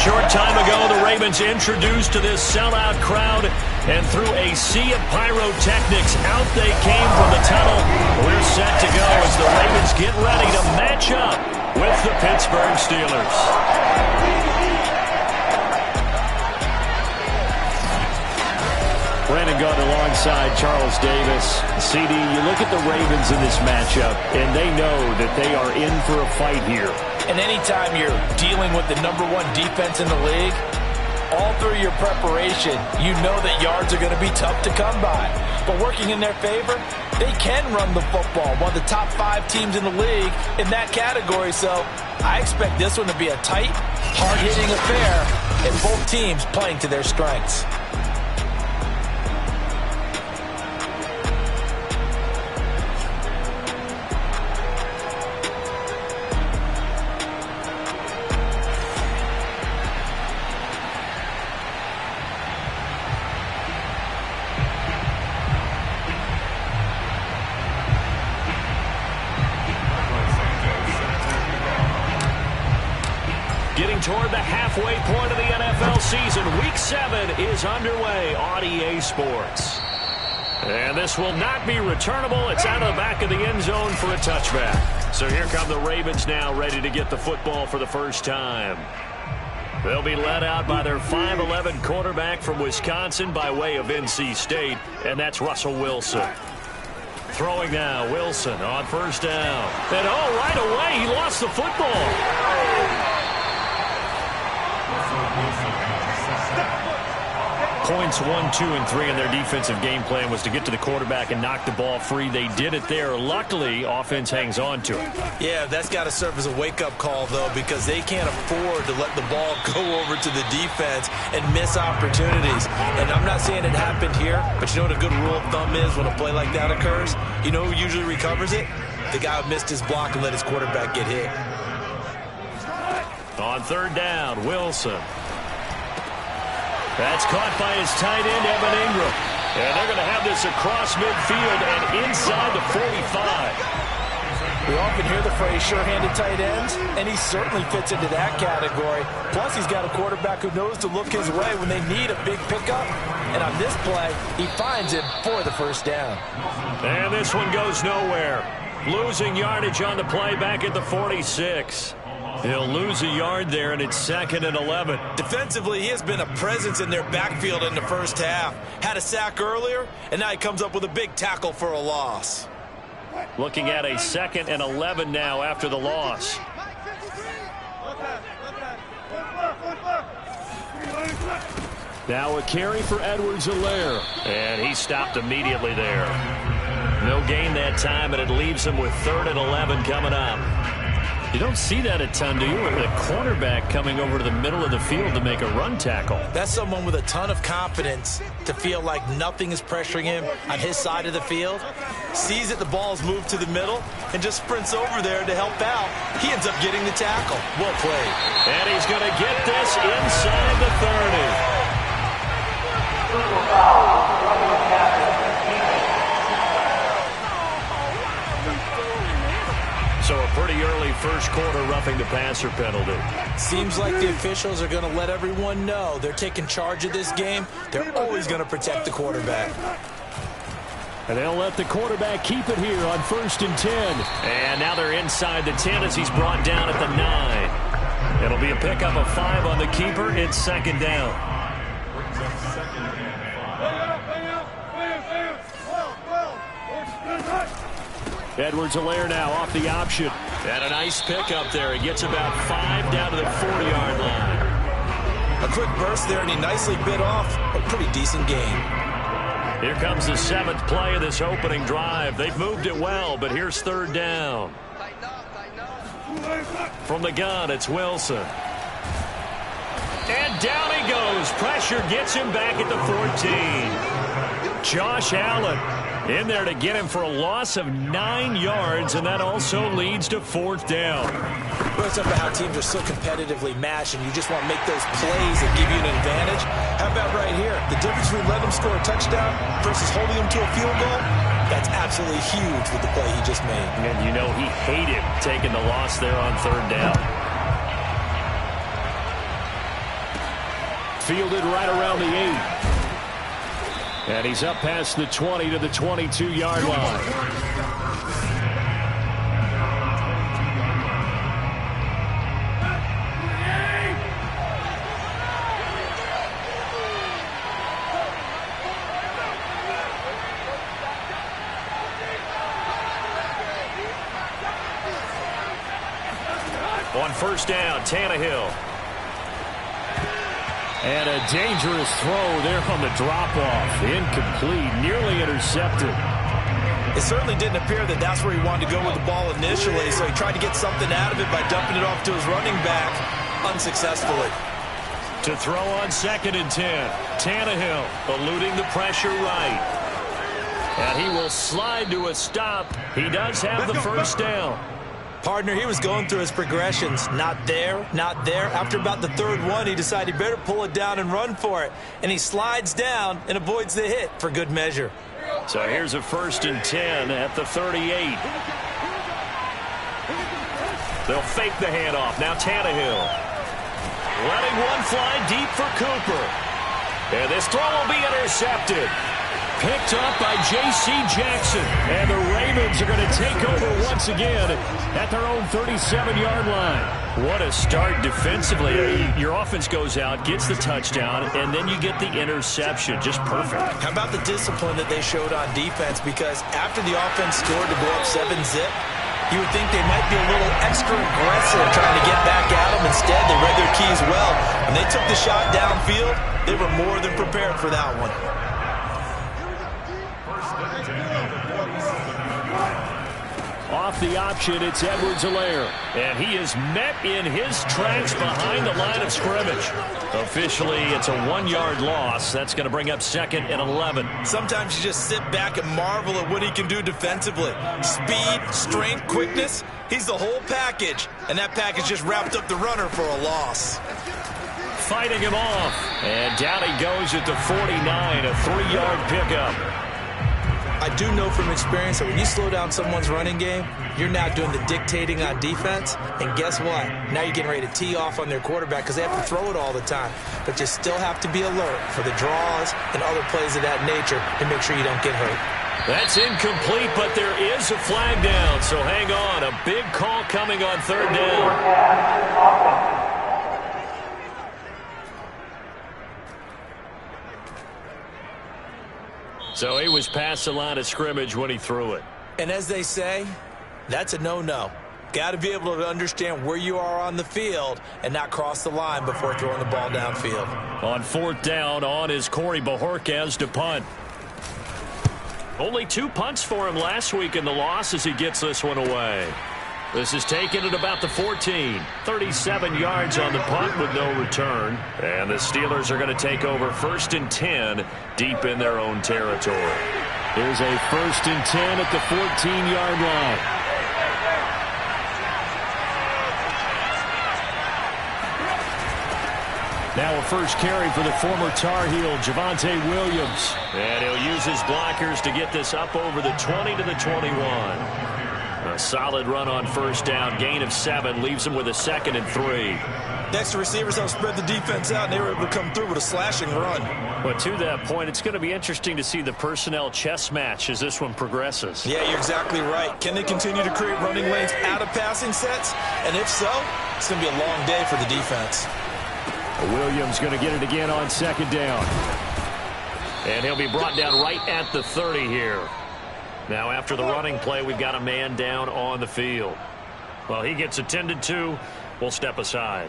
short time ago, the Ravens introduced to this sellout crowd, and through a sea of pyrotechnics, out they came from the tunnel. We're set to go as the Ravens get ready to match up with the Pittsburgh Steelers. Brandon Gaunt alongside Charles Davis. CD, you look at the Ravens in this matchup, and they know that they are in for a fight here. And anytime you're dealing with the #1 defense in the league, all through your preparation, you know that yards are going to be tough to come by. But working in their favor, they can run the football. One of the top 5 teams in the league in that category. So I expect this one to be a tight, hard-hitting affair, and both teams playing to their strengths. Getting toward the halfway point of the NFL season, Week 7 is underway on EA Sports. And this will not be returnable. It's out of the back of the end zone for a touchback. So here come the Ravens now, ready to get the football for the first time. They'll be led out by their 5'11" quarterback from Wisconsin by way of NC State, and that's Russell Wilson. Throwing now, Wilson on first down. And right away, he lost the football. Points 1, 2, and 3 in their defensive game plan was to get to the quarterback and knock the ball free. They did it there. Luckily, offense hangs on to it. Yeah, that's got to serve as a wake-up call, though, because they can't afford to let the ball go over to the defense and miss opportunities. And I'm not saying it happened here, but you know what a good rule of thumb is when a play like that occurs? You know who usually recovers it? The guy who missed his block and let his quarterback get hit. On third down, Wilson. That's caught by his tight end, Evan Ingram. And they're going to have this across midfield and inside the 45. We often hear the phrase sure-handed tight ends, and he certainly fits into that category. Plus, he's got a quarterback who knows to look his way when they need a big pickup. And on this play, he finds him for the first down. And this one goes nowhere. Losing yardage on the play back at the 46. He'll lose a yard there, and it's 2nd and 11. Defensively, he has been a presence in their backfield in the first half. Had a sack earlier, and now he comes up with a big tackle for a loss. Looking at a 2nd and 11 now after the loss. Now a carry for Edwards-Helaire, and he stopped immediately there. No gain that time, and it leaves him with 3rd and 11 coming up. You don't see that a ton, do you? With a cornerback coming over to the middle of the field to make a run tackle. That's someone with a ton of confidence to feel like nothing is pressuring him on his side of the field. Sees that the ball's moved to the middle and just sprints over there to help out. He ends up getting the tackle. Well played. And he's going to get this inside the 30. So a pretty early first quarter roughing the passer penalty. Seems like the officials are going to let everyone know they're taking charge of this game. They're always going to protect the quarterback. And they'll let the quarterback keep it here on 1st and 10. And now they're inside the 10 as he's brought down at the 9. It'll be a pickup of 5 on the keeper. It's 2nd down. Edwards-Helaire now off the option. And a nice pickup there. He gets about 5 down to the 40-yard line. A quick burst there, and he nicely bit off a pretty decent gain. Here comes the 7th play of this opening drive. They've moved it well, but here's 3rd down. From the gun, it's Wilson. And down he goes. Pressure gets him back at the 14. Josh Allen in there to get him for a loss of 9 yards, and that also leads to 4th down. Well, it's up to how teams are so competitively matched, and you just want to make those plays that give you an advantage. How about right here? The difference between letting them score a touchdown versus holding them to a field goal, that's absolutely huge with the play he just made. And you know he hated taking the loss there on 3rd down. fielded right around the 8. And he's up past the 20 to the 22-yard line. On first down, Tannehill. And a dangerous throw there on the drop-off. Incomplete, nearly intercepted. It certainly didn't appear that that's where he wanted to go with the ball initially, so he tried to get something out of it by dumping it off to his running back unsuccessfully. To throw on 2nd and 10. Tannehill eluding the pressure right. And he will slide to a stop. He does have the first down. Partner, he was going through his progressions. Not there, not there. After about the 3rd one, he decided he better pull it down and run for it. And he slides down and avoids the hit for good measure. So here's a 1st and 10 at the 38. They'll fake the handoff. Now Tannehill. Letting one fly deep for Cooper. And this throw will be intercepted. Picked up by J.C. Jackson. And the Ravens are going to take over once again at their own 37-yard line. What a start defensively. Your offense goes out, gets the touchdown, and then you get the interception. Just perfect. How about the discipline that they showed on defense? Because after the offense scored to go up 7-zip, you would think they might be a little extra aggressive trying to get back at them. Instead, they read their keys well. When they took the shot downfield, they were more than prepared for that one. Off the option, it's Edwards-Helaire. And he is met in his tracks behind the line of scrimmage. Officially, it's a 1-yard loss. That's going to bring up 2nd and 11. Sometimes you just sit back and marvel at what he can do defensively. Speed, strength, quickness. He's the whole package. And that package just wrapped up the runner for a loss. Fighting him off. And down he goes at the 49, a 3-yard pickup. I do know from experience that when you slow down someone's running game, you're now doing the dictating on defense. And guess what? Now you're getting ready to tee off on their quarterback because they have to throw it all the time. But you still have to be alert for the draws and other plays of that nature to make sure you don't get hurt. That's incomplete, but there is a flag down. So hang on. A big call coming on 3rd down. So he was past the line of scrimmage when he threw it. And as they say, that's a no-no. Got to be able to understand where you are on the field and not cross the line before throwing the ball downfield. On 4th down, on is Corey Bojorquez to punt. Only 2 punts for him last week in the loss as he gets this one away. This is taken at about the 14. 37 yards on the punt with no return. And the Steelers are going to take over 1st and 10 deep in their own territory. Here's a 1st and 10 at the 14-yard line. Now a first carry for the former Tar Heel, Javonte Williams. And he'll use his blockers to get this up over the 20 to the 21. A solid run on 1st down. Gain of 7 leaves him with a 2nd and 3. Next, the receivers helped spread the defense out, and they were able to come through with a slashing run. But to that point, it's going to be interesting to see the personnel chess match as this one progresses. Yeah, you're exactly right. Can they continue to create running lanes out of passing sets? And if so, it's going to be a long day for the defense. Williams going to get it again on 2nd down. And he'll be brought down right at the 30 here. Now, after the running play, we've got a man down on the field. Well, he gets attended to. We'll step aside.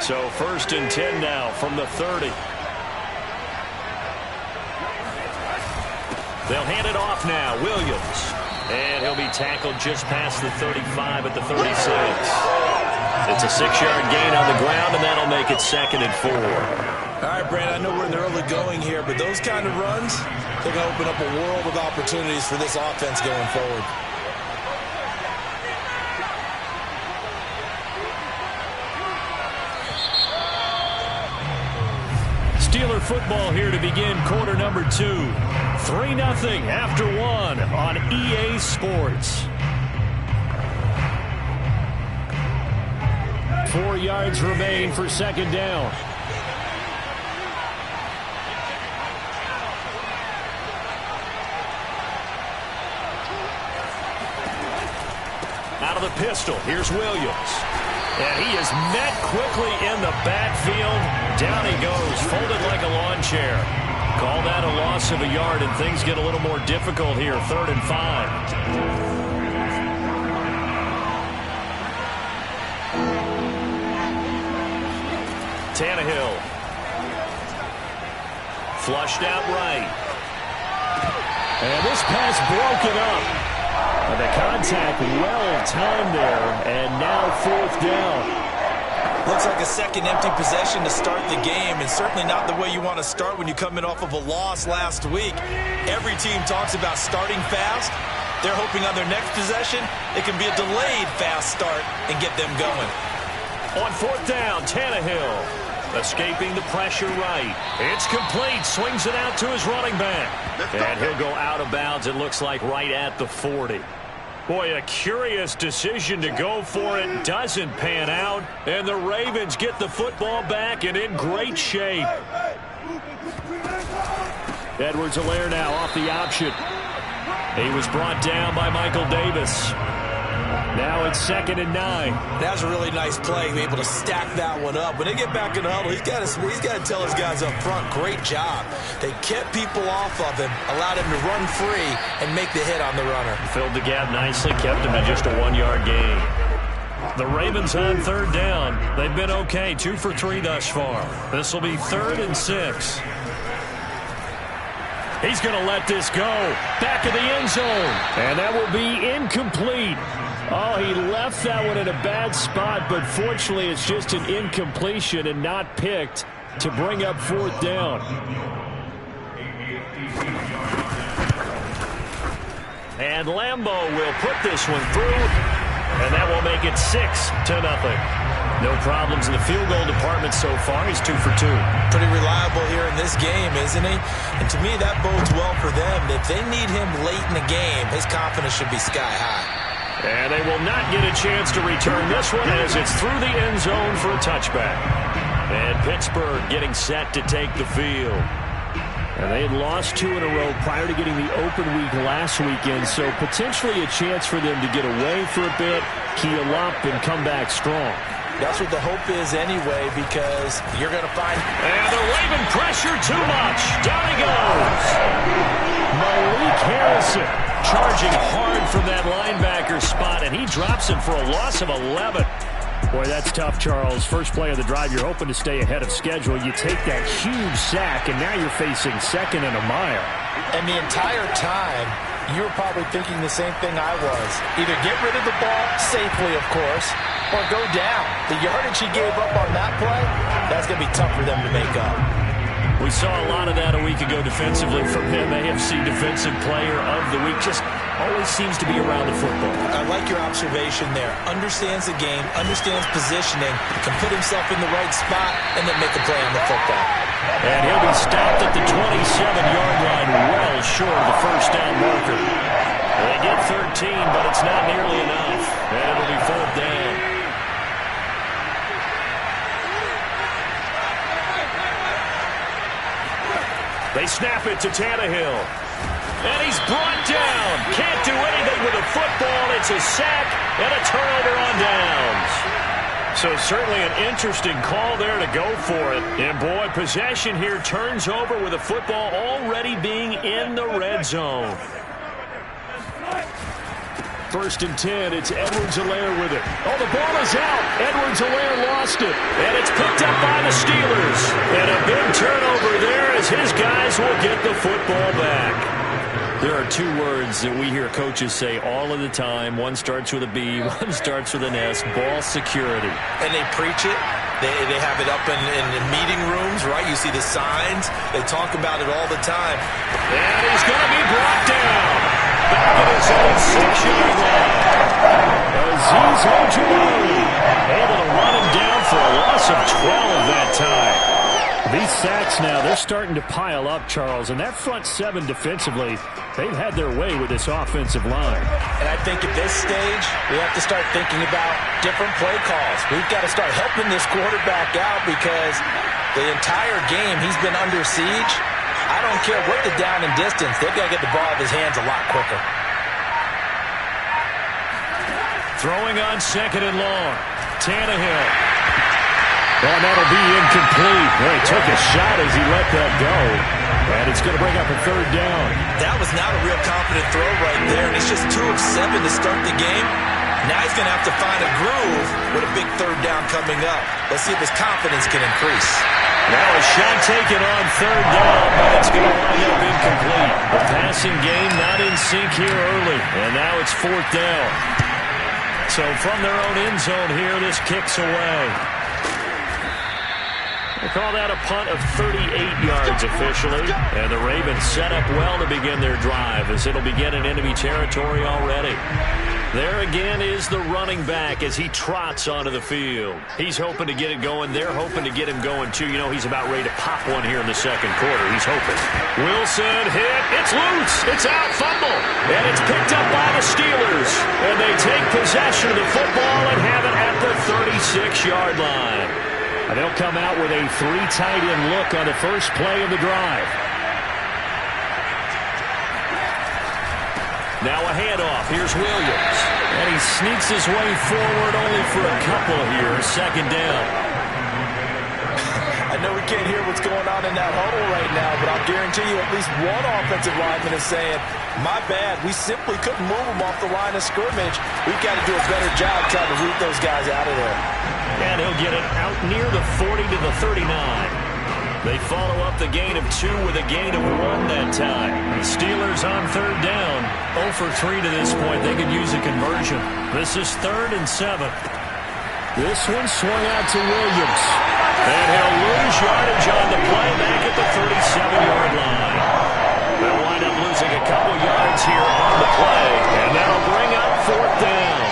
So 1st and 10 now from the 30. They'll hand it off now. Williams. And he'll be tackled just past the 35 at the 36. It's a 6-yard gain on the ground, and that'll make it 2nd and 4. All right, Brandon, I know we're in the early going here, but those kind of runs, they're going to open up a world of opportunities for this offense going forward. Steeler football here to begin quarter number 2. 3-0 after 1 on EA Sports. 4 yards remain for 2nd down. Out of the pistol, here's Williams. And he is met quickly in the backfield. Down he goes, folded like a lawn chair. Call that a loss of a yard, and things get a little more difficult here. 3rd and 5. Tannehill. Flushed out right. And this pass broken up. The contact well timed there, and now 4th down. Looks like a second empty possession to start the game, and certainly not the way you want to start when you come in off of a loss last week. Every team talks about starting fast. They're hoping on their next possession it can be a delayed fast start and get them going. On 4th down, Tannehill escaping the pressure right. It's complete. Swings it out to his running back. And he'll go out of bounds, it looks like, right at the 40. Boy, a curious decision to go for it. Doesn't pan out. And the Ravens get the football back and in great shape. Edwards-Helaire now off the option. He was brought down by Michael Davis. Now it's 2nd and 9. That was a really nice play, to be able to stack that one up. When they get back in the huddle, he's got to tell his guys up front, great job. They kept people off of him, allowed him to run free, and make the hit on the runner. Filled the gap nicely, kept him at just a 1-yard gain. The Ravens on 3rd down. They've been okay, 2 for 3 thus far. This will be 3rd and 6. He's going to let this go. Back of the end zone. And that will be incomplete. Oh, he left that one in a bad spot, but fortunately it's just an incompletion and not picked to bring up 4th down. And Lambeau will put this one through, and that will make it 6-0. No problems in the field goal department so far. He's 2 for 2. Pretty reliable here in this game, isn't he? And to me, that bodes well for them. If they need him late in the game, his confidence should be sky high. And they will not get a chance to return this one as it's through the end zone for a touchback. And Pittsburgh getting set to take the field. And they had lost 2 in a row prior to getting the open week last weekend, so potentially a chance for them to get away for a bit, keel up, and come back strong. That's what the hope is anyway, because you're going to find... And they're waving pressure too much. Down he goes. Malik Harrison charging hard from that linebacker spot, and he drops him for a loss of 11. Boy, that's tough, Charles. First play of the drive, you're hoping to stay ahead of schedule. You take that huge sack, and now you're facing 2nd and a mile. And the entire time, you were probably thinking the same thing I was. Either get rid of the ball, safely, of course, or go down. The yardage he gave up on that play, that's going to be tough for them to make up. We saw a lot of that a week ago defensively from him. AFC Defensive Player of the Week. Just always seems to be around the football. I like your observation there. Understands the game, understands positioning, can put himself in the right spot, and then make a play on the football. And he'll be stopped at the 27-yard line, well short of the first down marker. They get 13, but it's not nearly enough. And it'll be 4th down. They snap it to Tannehill. And he's brought down. Can't do anything with the football. It's a sack and a turnover on downs. So certainly an interesting call there to go for it. And boy, possession here turns over with the football already being in the red zone. 1st and 10. It's Edwards-Helaire with it. Oh, the ball is out. Edwards-Helaire lost it. And it's picked up by the Steelers. And a big turnover there as his guys will get the football back. There are two words that we hear coaches say all of the time. One starts with a B, one starts with an S, ball security. And they preach it. They have it up in meeting rooms, right? You see the signs. They talk about it all the time. And he's going to be brought down. Back at his own 6-yard line. Azeez Ojulari able to run him down for a loss of 12 that time. These sacks now, they're starting to pile up, Charles. And that front seven defensively, they've had their way with this offensive line. And I think at this stage, we have to start thinking about different play calls. We've got to start helping this quarterback out because the entire game he's been under siege. I don't care what the down and distance. They've got to get the ball out of his hands a lot quicker. Throwing on 2nd and long. Tannehill. And that'll be incomplete. Well, he took a shot as he let that go. And it's going to bring up a 3rd down. That was not a real confident throw right there. And he's just 2 of 7 to start the game. Now he's going to have to find a groove with a big 3rd down coming up. Let's see if his confidence can increase. Now a shot taken on 3rd down, but it's going to wind up incomplete. The passing game not in sync here early. And now it's 4th down. So from their own end zone here, this kicks away. They call that a punt of 38 yards officially. And the Ravens set up well to begin their drive as it'll begin in enemy territory already. There again is the running back as he trots onto the field. He's hoping to get it going. They're hoping to get him going too. You know, he's about ready to pop one here in the 2nd quarter. He's hoping. Wilson hit. It's loose. It's out. Fumble. And it's picked up by the Steelers. And they take possession of the football and have it at the 36-yard line. And they'll come out with a 3 tight end look on the first play of the drive. Now a handoff. Here's Williams. And he sneaks his way forward only for a couple here. 2nd down. I know we can't hear what's going on in that huddle right now, but I'll guarantee you at least one offensive lineman is saying, my bad, we simply couldn't move them off the line of scrimmage. We've got to do a better job trying to root those guys out of there. And he'll get it out near the 40 to the 39. They follow up the gain of 2 with a gain of 1 that time. The Steelers on 3rd down. 0 for 3 to this point. They could use a conversion. This is 3rd and 7. This one swung out to Williams. And he'll lose yardage on the play back at the 37-yard line. They'll wind up losing a couple yards here on the play. And that'll bring up 4th down.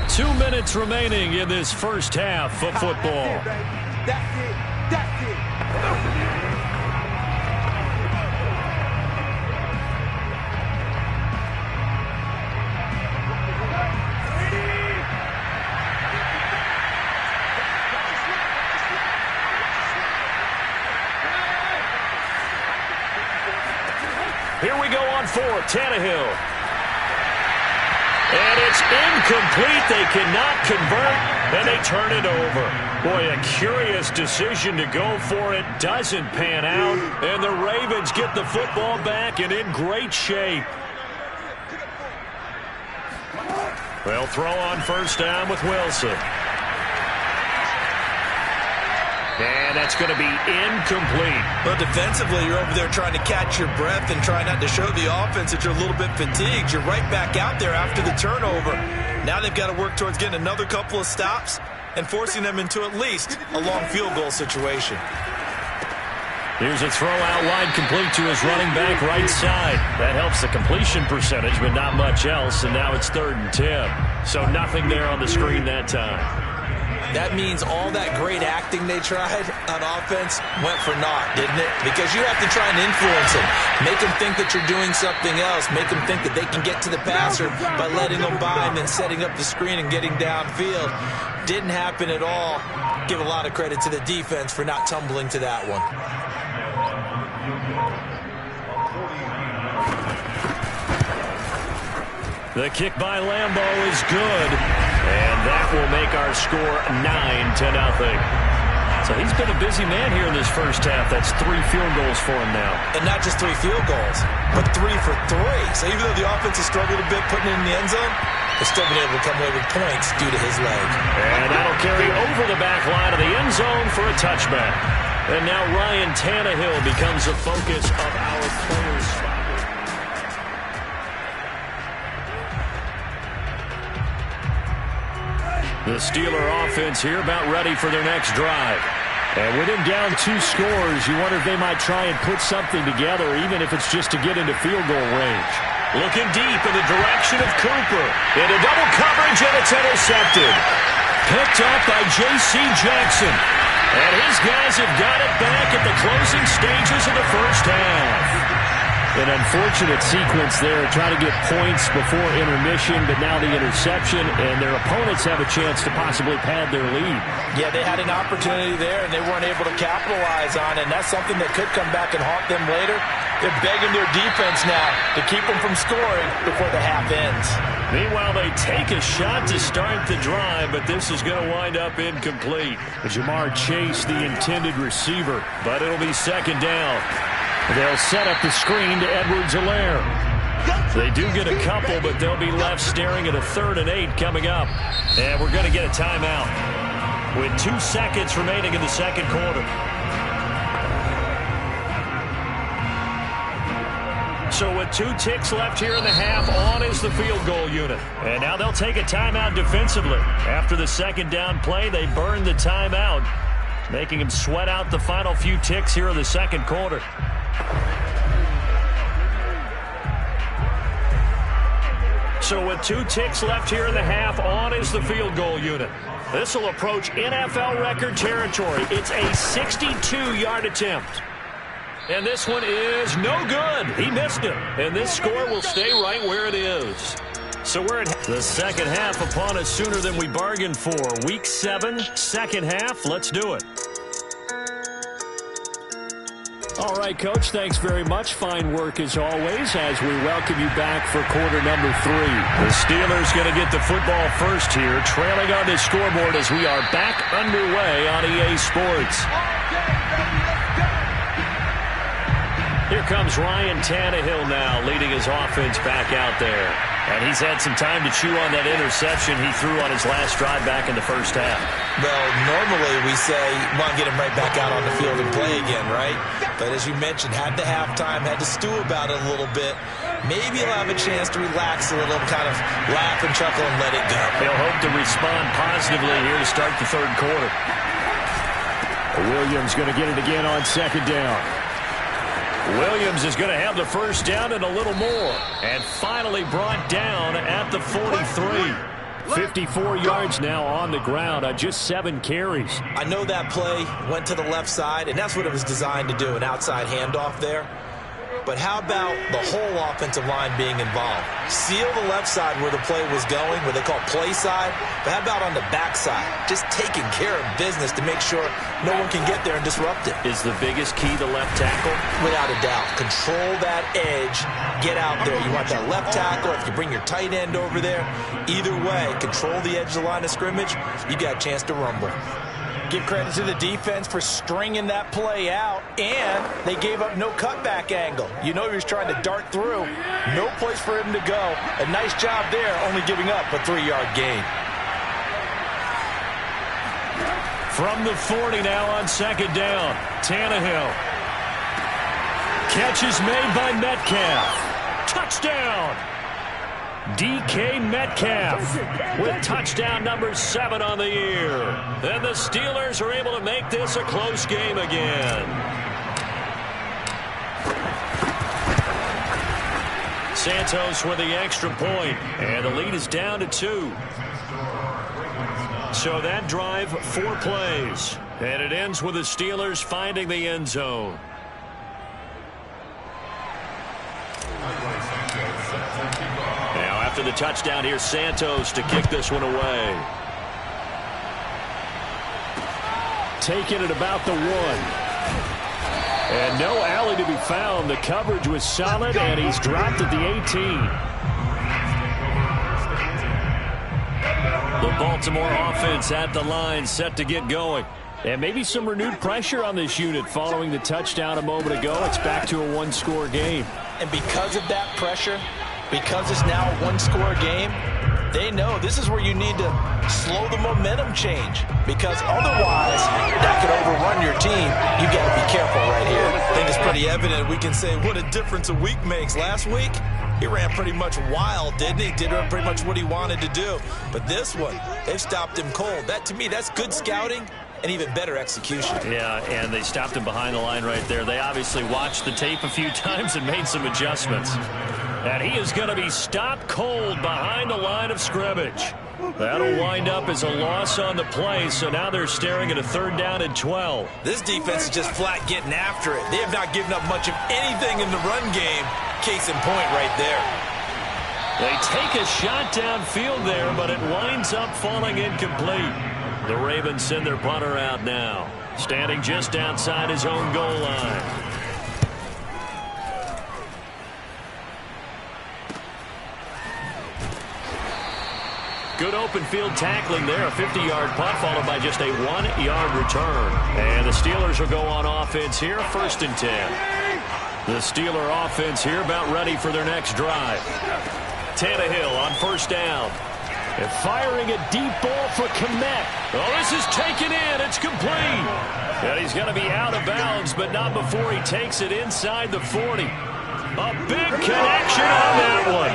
2 minutes remaining in this first half of football. That's it. That's it. Here we go on 4. Tannehill. And it's incomplete. They cannot convert, and they turn it over. Boy, a curious decision to go for it. Doesn't pan out, and the Ravens get the football back and in great shape. They'll throw on 1st down with Wilson. And that's going to be incomplete. But defensively, you're over there trying to catch your breath and try not to show the offense that you're a little bit fatigued. You're right back out there after the turnover. Now they've got to work towards getting another couple of stops and forcing them into at least a long field goal situation. Here's a throw out wide, complete to his running back right side. That helps the completion percentage, but not much else. And now it's 3rd and 10. So nothing there on the screen that time. That means all that great acting they tried on offense went for naught, didn't it? Because you have to try and influence them. Make them think that you're doing something else. Make them think that they can get to the passer by letting them by and then setting up the screen and getting downfield. Didn't happen at all. Give a lot of credit to the defense for not tumbling to that one. The kick by Lambo is good. And that will make our score 9-0. So he's been a busy man here in this first half. That's 3 field goals for him now. And not just 3 field goals, but 3 for 3. So even though the offense has struggled a bit putting it in the end zone, they've still been able to come away with points due to his leg. And that'll carry over the back line of the end zone for a touchback. And now Ryan Tannehill becomes the focus of our players. The Steeler offense here about ready for their next drive. And with him down 2 scores, you wonder if they might try and put something together, even if it's just to get into field goal range. Looking deep in the direction of Cooper. Into double coverage, and it's intercepted. Picked up by J.C. Jackson. And his guys have got it back at the closing stages of the first half. An unfortunate sequence there, trying to get points before intermission, but now the interception, and their opponents have a chance to possibly pad their lead. Yeah, they had an opportunity there, and they weren't able to capitalize on it, and that's something that could come back and haunt them later. They're begging their defense now to keep them from scoring before the half ends. Meanwhile, they take a shot to start the drive, but this is going to wind up incomplete. Jamar Chase, the intended receiver, but it'll be second down. They'll set up the screen to Edwards-Helaire. They do get a couple, but they'll be left staring at a 3rd and 8 coming up. And we're going to get a timeout with 2 seconds remaining in the second quarter. So with 2 ticks left here in the half, on is the field goal unit. And now they'll take a timeout defensively. After the second down play, they burn the timeout, making them sweat out the final few ticks here in the second quarter. So with 2 ticks left here in the half, on is the field goal unit. This will approach NFL record territory. It's a 62-yard attempt. And this one is no good. He missed it. And this score will stay right where it is. So we're at the second half upon us sooner than we bargained for. Week 7, second half. Let's do it. All right, Coach, thanks very much. Fine work as always as we welcome you back for quarter number 3. The Steelers going to get the football first here, trailing on the scoreboard as we are back underway on EA Sports. Here comes Ryan Tannehill now, leading his offense back out there. And he's had some time to chew on that interception he threw on his last drive back in the first half. Well, normally we say, well, get him right back out on the field and play again, right? But as you mentioned, had the halftime, had to stew about it a little bit. Maybe he'll have a chance to relax a little, kind of laugh and chuckle and let it go. He'll hope to respond positively here to start the third quarter. Williams going to get it again on second down. Williams is going to have the first down and a little more. And finally brought down at the 43. 54 yards now on the ground on just 7 carries. I know that play went to the left side, and that's what it was designed to do, an outside handoff there. But how about the whole offensive line being involved? Seal the left side where the play was going, what they call play side. But how about on the back side? Just taking care of business to make sure no one can get there and disrupt it. Is the biggest key the left tackle? Without a doubt. Control that edge. Get out there. You want that left tackle. If you bring your tight end over there, either way, control the edge of the line of scrimmage, you got a chance to rumble. Give credit to the defense for stringing that play out, and they gave up no cutback angle. You know he was trying to dart through. No place for him to go. A nice job there, only giving up a 3-yard gain. From the 40 now on second down, Tannehill. Catch is made by Metcalf. Touchdown! DK Metcalf with touchdown number 7 on the year. And the Steelers are able to make this a close game again. Santos with the extra point, and the lead is down to 2. So that drive, 4 plays, and it ends with the Steelers finding the end zone. After the touchdown, here's Santos to kick this one away. Taking it about the 1. And no alley to be found. The coverage was solid, and he's dropped at the 18. The Baltimore offense at the line, set to get going. And maybe some renewed pressure on this unit following the touchdown a moment ago. It's back to a one-score game. And because of that pressure, because it's now a one-score game, they know this is where you need to slow the momentum change, because otherwise that could overrun your team. You got to be careful right here. I think it's pretty evident. We can say what a difference a week makes. Last week, he ran pretty much wild, didn't he? Did pretty much what he wanted to do. But this one, they've stopped him cold. That, to me, that's good scouting and even better execution. Yeah, and they stopped him behind the line right there. They obviously watched the tape a few times and made some adjustments. And he is going to be stopped cold behind the line of scrimmage. That'll wind up as a loss on the play, so now they're staring at a 3rd down and 12. This defense is just flat getting after it. They have not given up much of anything in the run game. Case in point right there. They take a shot downfield there, but it winds up falling incomplete. The Ravens send their punter out now, standing just outside his own goal line. Good open field tackling there. A 50-yard punt followed by just a 1-yard return. And the Steelers will go on offense here, 1st and 10. The Steeler offense here about ready for their next drive. Tannehill on 1st down. And firing a deep ball for Kmet. Oh, this is taken in. It's complete. And he's going to be out of bounds, but not before he takes it inside the 40. A big connection on that one.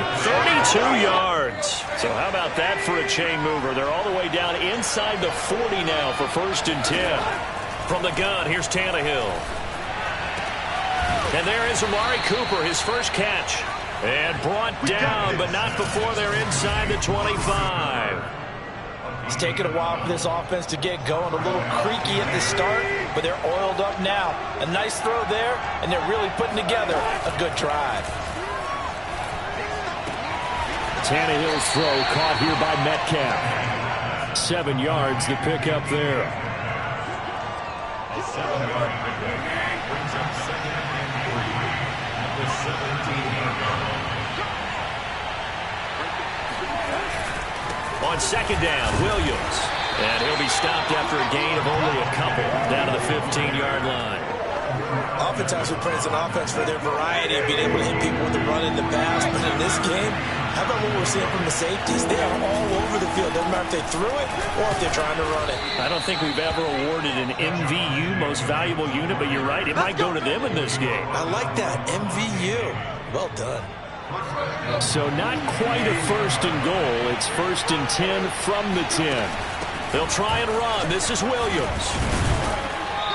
32 yards. So how about that for a chain mover? They're all the way down inside the 40 now for 1st and 10. From the gun, here's Tannehill. And there is Amari Cooper, his first catch. And brought down, but not before they're inside the 25. It's taken a while for this offense to get going. A little creaky at the start, but they're oiled up now. A nice throw there, and they're really putting together a good drive. Tannehill's throw caught here by Metcalf. 7 yards to pick up there. On 2nd down, Williams. And he'll be stopped after a gain of only a couple down to the 15-yard line. Oftentimes we praise an offense for their variety of being able to hit people with the run in the pass. But in this game, how about what we're seeing from the safeties? They are all over the field. Doesn't matter if they threw it or if they're trying to run it. I don't think we've ever awarded an MVU, most valuable unit, but you're right. It might go to them in this game. I like that. MVU. Well done. So not quite a 1st and goal. It's 1st and 10 from the 10. They'll try and run. This is Williams.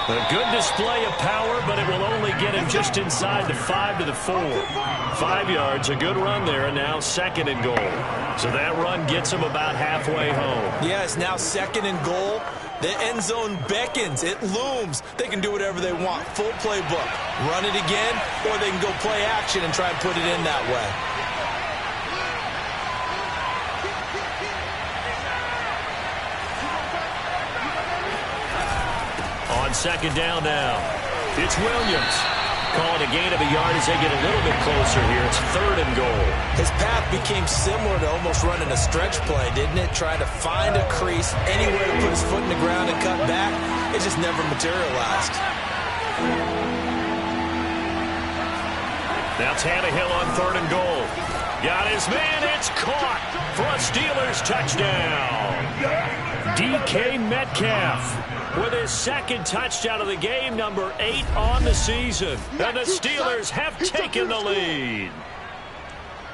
A good display of power, but it will only get him just inside the 5 to the 4. 5 yards, a good run there, and now 2nd and goal. So that run gets him about halfway home. Yeah, it's now 2nd and goal. The end zone beckons. It looms. They can do whatever they want. Full playbook. Run it again, or they can go play action and try and put it in that way. On 2nd down now, it's Williams. Calling a gain of a yard as they get a little bit closer here. It's 3rd and goal. His path became similar to almost running a stretch play, didn't it? Trying to find a crease, anywhere to put his foot in the ground and cut back. It just never materialized. Now Tannehill on 3rd and goal. Got his man. It's caught for a Steelers touchdown. DK Metcalf with his 2nd touchdown of the game, number 8 on the season. And the Steelers have taken the lead.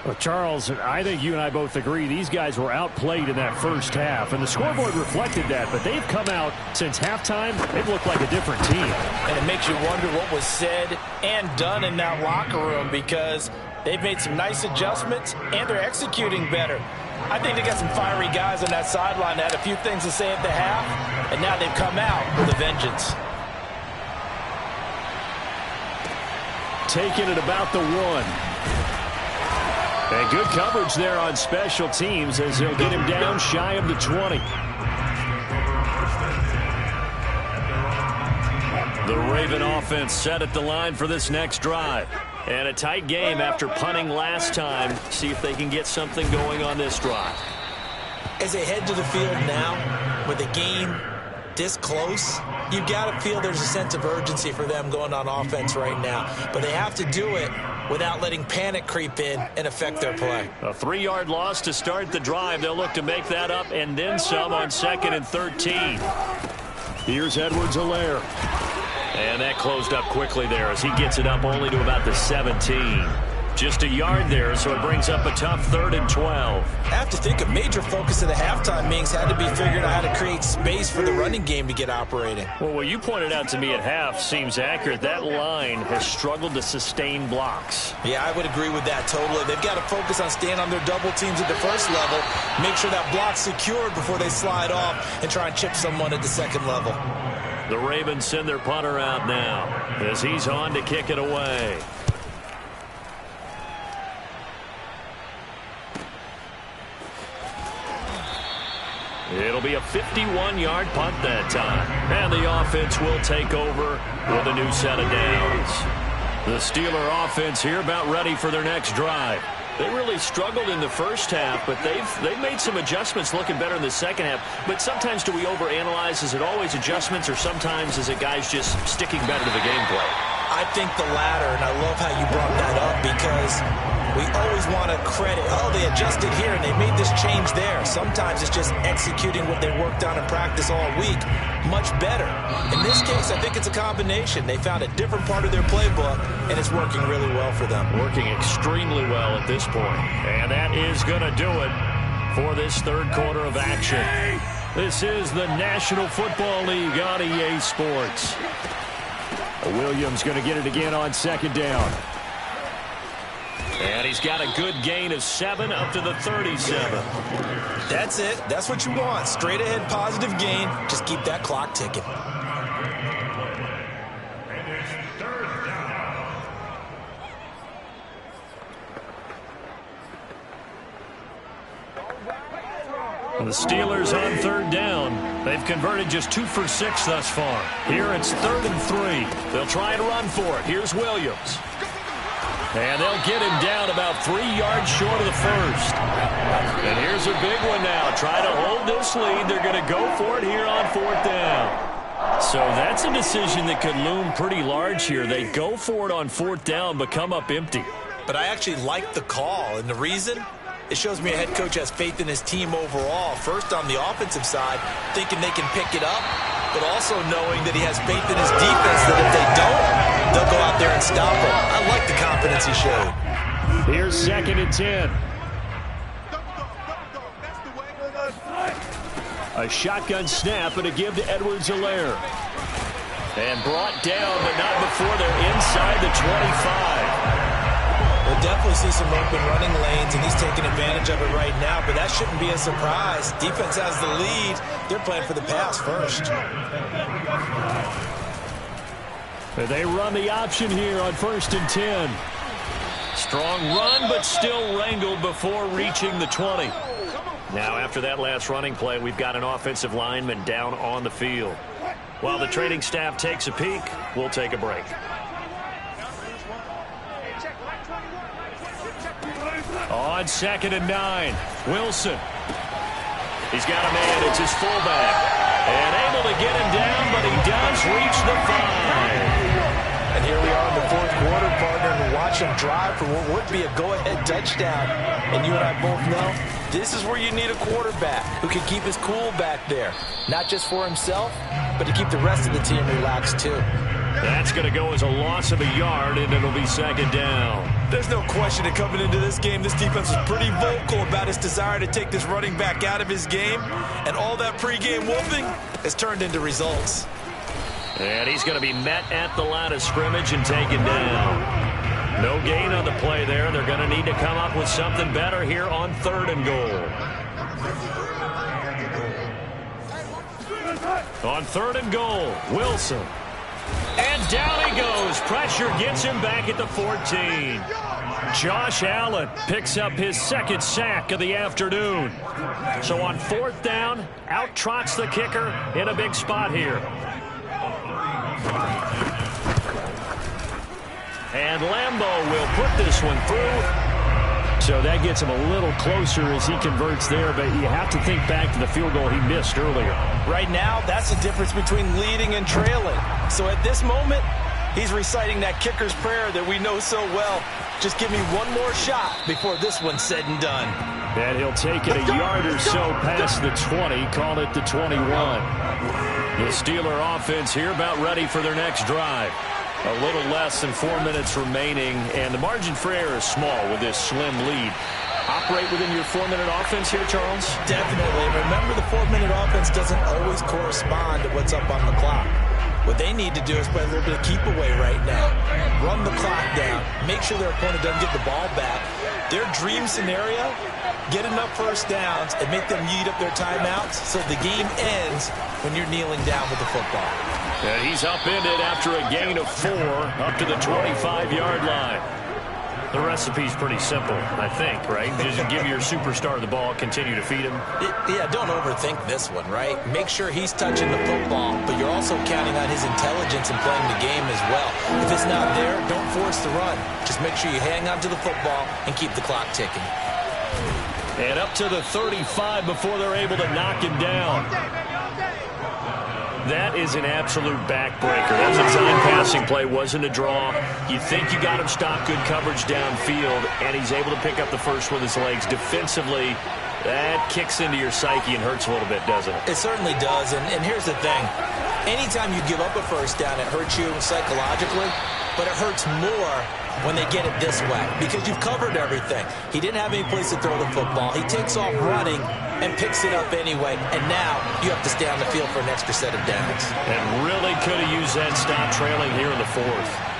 Well, Charles, I think you and I both agree these guys were outplayed in that first half, and the scoreboard reflected that, but they've come out since halftime. They've looked like a different team. And it makes you wonder what was said and done in that locker room, because they've made some nice adjustments, and they're executing better. I think they got some fiery guys on that sideline that had a few things to say at the half, and now they've come out with a vengeance. Taking it about the 1. And good coverage there on special teams as they'll get him down shy of the 20. The Raven offense set at the line for this next drive. And a tight game after punting last time. See if they can get something going on this drive. As they head to the field now with a game this close, you've got to feel there's a sense of urgency for them going on offense right now. But they have to do it without letting panic creep in and affect their play. A 3-yard loss to start the drive. They'll look to make that up and then some on 2nd and 13. Here's Edwards-Helaire. And that closed up quickly there as he gets it up only to about the 17. Just a yard there, so it brings up a tough 3rd and 12. I have to think a major focus of the halftime meetings had to be figuring out how to create space for the running game to get operating. Well, what you pointed out to me at half seems accurate. That line has struggled to sustain blocks. Yeah, I would agree with that totally. They've got to focus on staying on their double teams at the first level, make sure that block's secured before they slide off and try and chip someone at the second level. The Ravens send their punter out now as he's on to kick it away. It'll be a 51-yard punt that time. And the offense will take over with a new set of downs. The Steeler offense here about ready for their next drive. They really struggled in the first half, but they've made some adjustments looking better in the second half. But sometimes do we overanalyze? Is it always adjustments, or sometimes is it guys just sticking better to the gameplay? I think the latter, and I love how you brought that up because we always want to credit, oh, they adjusted here and they made this change there. Sometimes it's just executing what they worked on in practice all week much better. In this case, I think it's a combination. They found a different part of their playbook, and it's working really well for them. Working extremely well at this point. And that is going to do it for this third quarter of action. This is the National Football League on EA Sports. Williams going to get it again on 2nd down. And he's got a good gain of 7 up to the 37. That's it. That's what you want. Straight ahead positive gain. Just keep that clock ticking. The Steelers on 3rd down. They've converted just 2 for 6 thus far. Here it's 3rd and 3. They'll try and run for it. Here's Williams. And they'll get him down about 3 yards short of the first. And here's a big one now. Try to hold this lead. They're going to go for it here on 4th down. So that's a decision that could loom pretty large here. They go for it on 4th down, but come up empty. But I actually like the call, and the reason? It shows me a head coach has faith in his team overall. First on the offensive side, thinking they can pick it up, but also knowing that he has faith in his defense that if they don't, they'll go out there and stop him. I like the confidence he showed. Here's 2nd and 10. A shotgun snap and a give to Edwards-Helaire. And brought down, but not before they're inside the 25. We'll definitely see some open running lanes, and he's taking advantage of it right now, but that shouldn't be a surprise. Defense has the lead. They're playing for the pass first. They run the option here on 1st and 10. Strong run, but still wrangled before reaching the 20. Now, after that last running play, we've got an offensive lineman down on the field. While the training staff takes a peek, we'll take a break. On 2nd and 9, Wilson. He's got a man. It's his fullback. And able to get him down, but he does reach the 5. And here we are in the 4th quarter, partner, and watch him drive for what would be a go-ahead touchdown. And you and I both know this is where you need a quarterback who can keep his cool back there. Not just for himself, but to keep the rest of the team relaxed too. That's going to go as a loss of a yard, and it'll be 2nd down. There's no question that coming into this game, this defense was pretty vocal about its desire to take this running back out of his game. And all that pregame whooping has turned into results. And he's going to be met at the line of scrimmage and taken down. No gain on the play there. They're going to need to come up with something better here on 3rd and goal. On 3rd and goal, Wilson. And down he goes. Pressure gets him back at the 14. Josh Allen picks up his 2nd sack of the afternoon. So on 4th down, out trots the kicker in a big spot here. And Lambeau will put this one through So that gets him a little closer as he converts there, but you have to think back to the field goal he missed earlier. Right now, that's the difference between leading and trailing. So at this moment, he's reciting that kicker's prayer that we know so well. Just give me one more shot before this one's said and done. And he'll take it a yard or so past the 20, call it the 21. The Steeler offense here about ready for their next drive. A little less than 4 minutes remaining, and the margin for error is small with this slim lead. Operate within your 4-minute offense here, Charles? Definitely. Remember, the 4-minute offense doesn't always correspond to what's up on the clock. What they need to do is play a little bit of keep away right now. Run the clock down. Make sure their opponent doesn't get the ball back. Their dream scenario, get enough first downs and make them eat up their timeouts so the game ends when you're kneeling down with the football. And he's upended after a gain of 4 up to the 25-yard line. The recipe's pretty simple, I think, right? Just give your superstar the ball, continue to feed him. Yeah, don't overthink this one, right? Make sure he's touching the football, but you're also counting on his intelligence in playing the game as well. If it's not there, don't force the run. Just make sure you hang on to the football and keep the clock ticking. And up to the 35 before they're able to knock him down. That is an absolute backbreaker. That design passing play wasn't a draw. You think you got him stopped, good coverage downfield, and he's able to pick up the first with his legs. Defensively, that kicks into your psyche and hurts a little bit, doesn't it? It certainly does, and here's the thing. Anytime you give up a first down, it hurts you psychologically, but it hurts more when they get it this way because you've covered everything. He didn't have any place to throw the football. He takes off running and picks it up anyway, and now you have to stay on the field for an extra set of downs. And really could have used that stop trailing here in the 4th.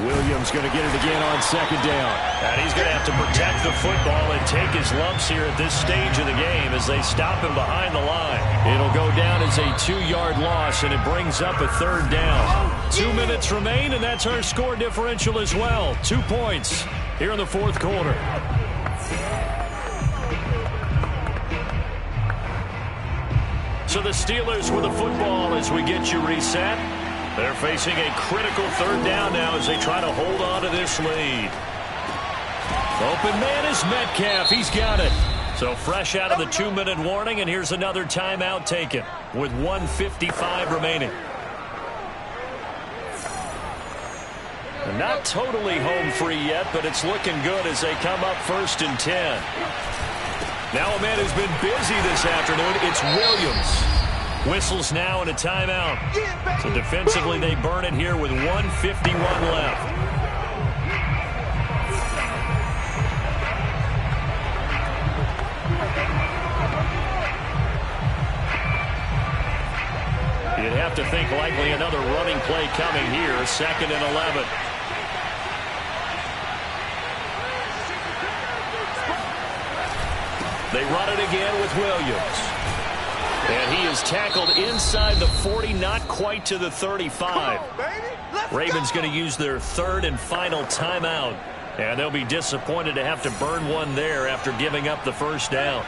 Williams going to get it again on 2nd down. And he's going to have to protect the football and take his lumps here at this stage of the game as they stop him behind the line. It'll go down as a 2-yard loss, and it brings up a 3rd down. 2 minutes remain, and that's our score differential as well. 2 points here in the 4th quarter. So the Steelers with the football as we get you reset. They're facing a critical 3rd down now as they try to hold on to this lead. Open man is Metcalf. He's got it. So fresh out of the 2-minute warning, and here's another timeout taken with 1:55 remaining. And not totally home free yet, but it's looking good as they come up 1st and 10. Now a man who's been busy this afternoon, it's Williams. Whistles now and a timeout. So defensively they burn it here with 1:51 left. You'd have to think likely another running play coming here. 2nd and 11. They run it again with Williams. And he is tackled inside the 40, not quite to the 35. Ravens going to use their 3rd and final timeout. And they'll be disappointed to have to burn one there after giving up the first down.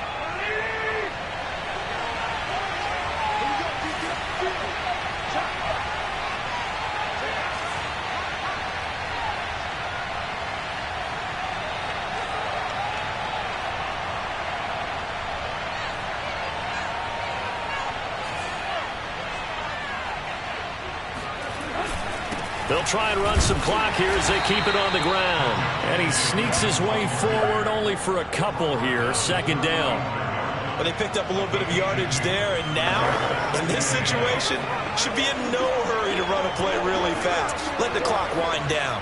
They'll try and run some clock here as they keep it on the ground. And he sneaks his way forward only for a couple here. 2nd down. Well, they picked up a little bit of yardage there, and now, in this situation, should be in no hurry to run a play really fast. Let the clock wind down.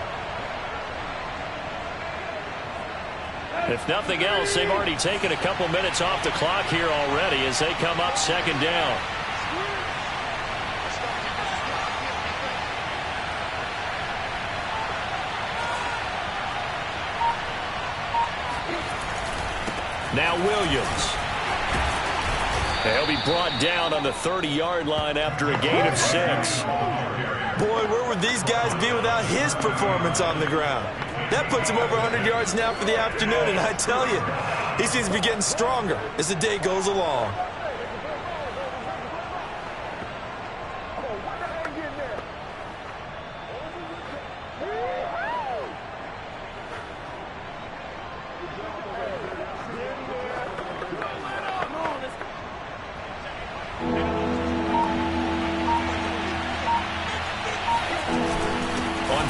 If nothing else, they've already taken a couple minutes off the clock here already as they come up 2nd down. Now Williams. He'll be brought down on the 30-yard line after a gain of 6. Boy, where would these guys be without his performance on the ground? That puts him over 100 yards now for the afternoon, and I tell you, he seems to be getting stronger as the day goes along.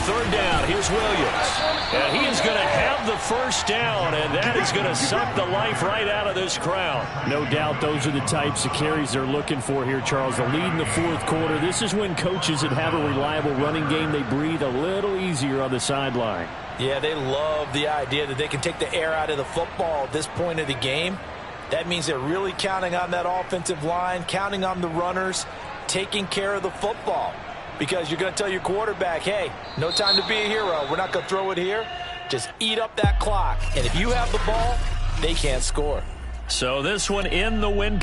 third down. Here's Williams. And he is going to have the first down, and that is going to suck the life right out of this crowd. No doubt those are the types of carries they're looking for here, Charles. The lead in the fourth quarter. This is when coaches that have a reliable running game, they breathe a little easier on the sideline. Yeah, they love the idea that they can take the air out of the football at this point of the game. That means they're really counting on that offensive line, counting on the runners, taking care of the football. Because you're going to tell your quarterback, hey, no time to be a hero. We're not going to throw it here. Just eat up that clock. And if you have the ball, they can't score. So this one in the win.